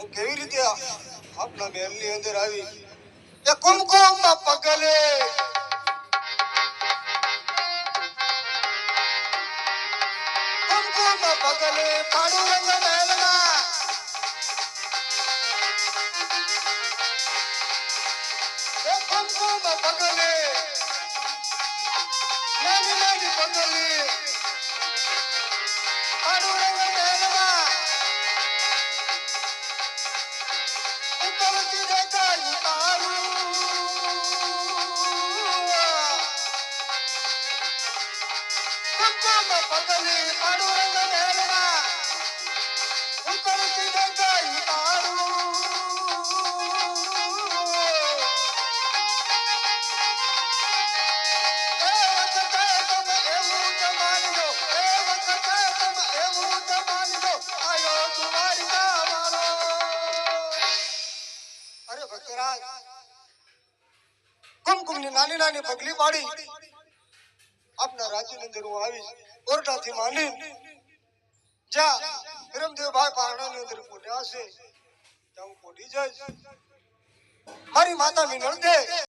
કેવી રીતે આપના મહેલની અંદર આવી એ કુમકુમ પગલે પગલે પાડું રંગ મહેલમાં એ કુમકુમ પગલે નાની નાની પગલી પાડું રંગ મહેલમાં ઉપરથી દેખાય તારું કુમકુમ પગલી પાડું રંગ મહેલમાં ઉપરથી દેખાય તારું કુમકુમની નાની નાની પગલી પાડી આપના રાજ્યની અંદર હું આવીશ ઓરડાથી માંડી જ્યાં વિરમદેવભાઈ પહાડાની અંદર પોઢ્યા છે ત્યાં હું પોઢી જઈશ મારી માતા વિનળ દે